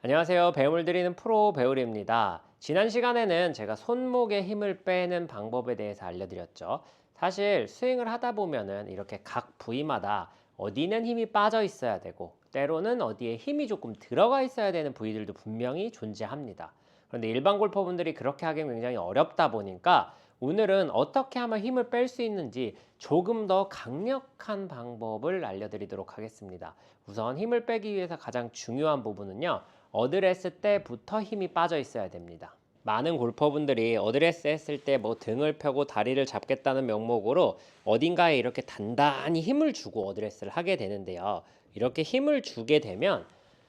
안녕하세요. 배움을 드리는 프로 배우리입니다. 지난 시간에는 제가 손목에 힘을 빼는 방법에 대해서 알려드렸죠. 사실 스윙을 하다 보면은 이렇게 각 부위마다 어디는 힘이 빠져 있어야 되고 때로는 어디에 힘이 조금 들어가 있어야 되는 부위들도 분명히 존재합니다. 그런데 일반 골퍼분들이 그렇게 하기는 굉장히 어렵다 보니까 오늘은 어떻게 하면 힘을 뺄 수 있는지 조금 더 강력한 방법을 알려드리도록 하겠습니다. 우선 힘을 빼기 위해서 가장 중요한 부분은요. 어드레스 때부터 힘이 빠져 있어야 됩니다. 많은 골퍼분들이 어드레스 했을 때 뭐 등을 펴고 다리를 잡겠다는 명목으로 어딘가에 이렇게 단단히 힘을 주고 어드레스를 하게 되는데요. 이렇게 힘을 주게 되면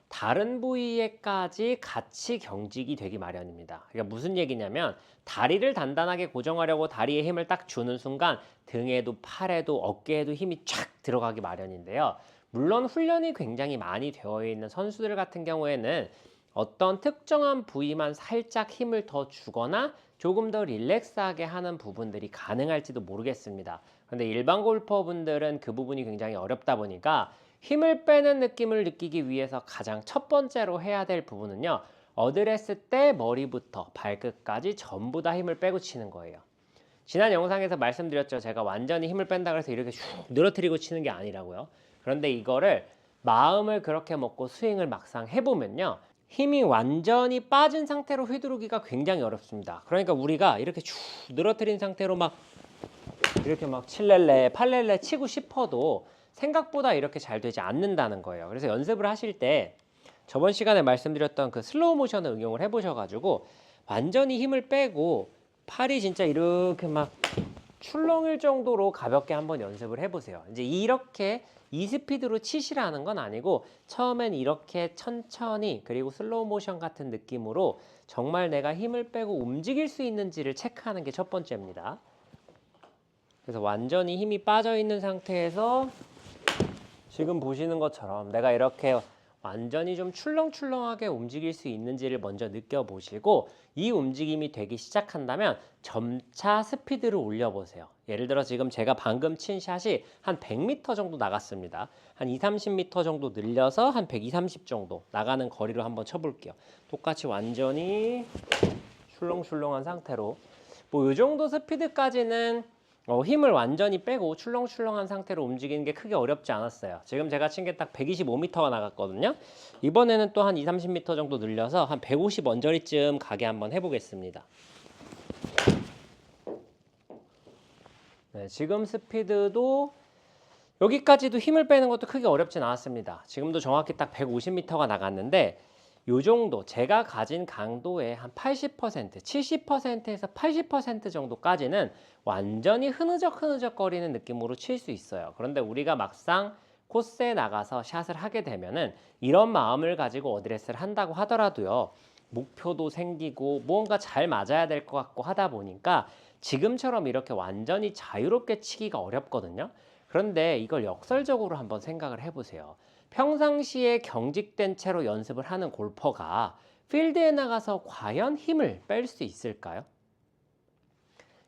다른 부위에까지 같이 경직이 되기 마련입니다. 그러니까 무슨 얘기냐면 다리를 단단하게 고정하려고 다리에 힘을 딱 주는 순간 등에도 팔에도 어깨에도 힘이 쫙 들어가기 마련인데요. 물론 훈련이 굉장히 많이 되어 있는 선수들 같은 경우에는 어떤 특정한 부위만 살짝 힘을 더 주거나 조금 더 릴렉스하게 하는 부분들이 가능할지도 모르겠습니다. 그런데 일반 골퍼분들은 그 부분이 굉장히 어렵다 보니까 힘을 빼는 느낌을 느끼기 위해서 가장 첫 번째로 해야 될 부분은요. 어드레스 때 머리부터 발끝까지 전부 다 힘을 빼고 치는 거예요. 지난 영상에서 말씀드렸죠. 제가 완전히 힘을 뺀다 그래서 이렇게 슉 늘어뜨리고 치는 게 아니라고요. 그런데 이거를 마음을 그렇게 먹고 스윙을 막상 해보면요. 힘이 완전히 빠진 상태로 휘두르기가 굉장히 어렵습니다. 그러니까 우리가 이렇게 쭉 늘어뜨린 상태로 막 이렇게 막 7렐레, 8렐레 치고 싶어도 생각보다 이렇게 잘 되지 않는다는 거예요. 그래서 연습을 하실 때 저번 시간에 말씀드렸던 그 슬로우 모션을 응용을 해보셔가지고 완전히 힘을 빼고 팔이 진짜 이렇게 막 출렁일 정도로 가볍게 한번 연습을 해보세요. 이제 이렇게 이 스피드로 치시라는 건 아니고 처음엔 이렇게 천천히 그리고 슬로우 모션 같은 느낌으로 정말 내가 힘을 빼고 움직일 수 있는지를 체크하는 게 첫 번째입니다. 그래서 완전히 힘이 빠져 있는 상태에서 지금 보시는 것처럼 내가 이렇게 완전히 좀 출렁출렁하게 움직일 수 있는지를 먼저 느껴보시고 이 움직임이 되기 시작한다면 점차 스피드를 올려보세요. 예를 들어 지금 제가 방금 친 샷이 한 100m 정도 나갔습니다. 한 2, 30m 정도 늘려서 한 120, 30 정도 나가는 거리로 한번 쳐볼게요. 똑같이 완전히 출렁출렁한 상태로 뭐 이 정도 스피드까지는 힘을 완전히 빼고 출렁출렁한 상태로 움직이는 게 크게 어렵지 않았어요. 지금 제가 친 게 딱 125m가 나갔거든요. 이번에는 또 한 2, 30m 정도 늘려서 한 150 언저리쯤 가게 한번 해보겠습니다. 네, 지금 스피드도 여기까지도 힘을 빼는 것도 크게 어렵진 않았습니다. 지금도 정확히 딱 150m가 나갔는데 요 정도 제가 가진 강도의 한 80%, 70%에서 80% 정도까지는 완전히 흐느적거리는 느낌으로 칠 수 있어요. 그런데 우리가 막상 코스에 나가서 샷을 하게 되면은 이런 마음을 가지고 어드레스를 한다고 하더라도요. 목표도 생기고 무언가 잘 맞아야 될 것 같고 하다 보니까 지금처럼 이렇게 완전히 자유롭게 치기가 어렵거든요. 그런데 이걸 역설적으로 한번 생각을 해보세요. 평상시에 경직된 채로 연습을 하는 골퍼가 필드에 나가서 과연 힘을 뺄 수 있을까요?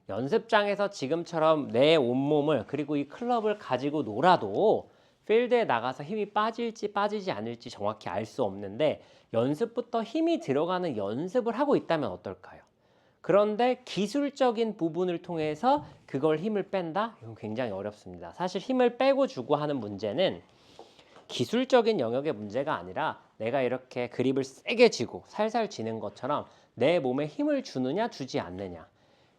연습장에서 지금처럼 내 온몸을 그리고 이 클럽을 가지고 놀아도 필드에 나가서 힘이 빠질지 빠지지 않을지 정확히 알 수 없는데 연습부터 힘이 들어가는 연습을 하고 있다면 어떨까요? 그런데 기술적인 부분을 통해서 그걸 힘을 뺀다? 이건 굉장히 어렵습니다. 사실 힘을 빼고 주고 하는 문제는 기술적인 영역의 문제가 아니라 내가 이렇게 그립을 세게 쥐고 살살 쥐는 것처럼 내 몸에 힘을 주느냐 주지 않느냐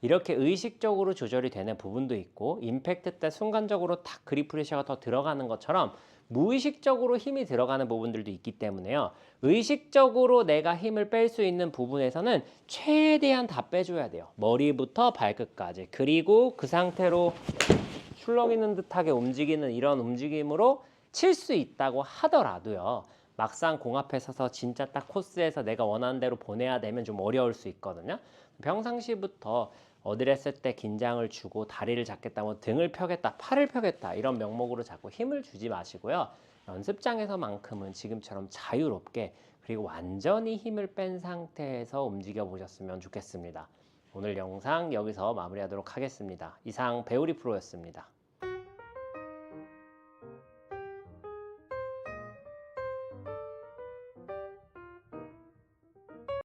이렇게 의식적으로 조절이 되는 부분도 있고 임팩트 때 순간적으로 탁 그립 프레셔가 더 들어가는 것처럼 무의식적으로 힘이 들어가는 부분들도 있기 때문에요. 의식적으로 내가 힘을 뺄 수 있는 부분에서는 최대한 다 빼줘야 돼요. 머리부터 발끝까지. 그리고 그 상태로 출렁이는 듯하게 움직이는 이런 움직임으로 칠 수 있다고 하더라도요. 막상 공 앞에 서서 진짜 딱 코스에서 내가 원하는 대로 보내야 되면 좀 어려울 수 있거든요. 평상시부터 어드레스 때 긴장을 주고 다리를 잡겠다, 뭐 등을 펴겠다, 팔을 펴겠다 이런 명목으로 자꾸 힘을 주지 마시고요. 연습장에서만큼은 지금처럼 자유롭게 그리고 완전히 힘을 뺀 상태에서 움직여 보셨으면 좋겠습니다. 오늘 영상 여기서 마무리하도록 하겠습니다. 이상 배우리 프로였습니다.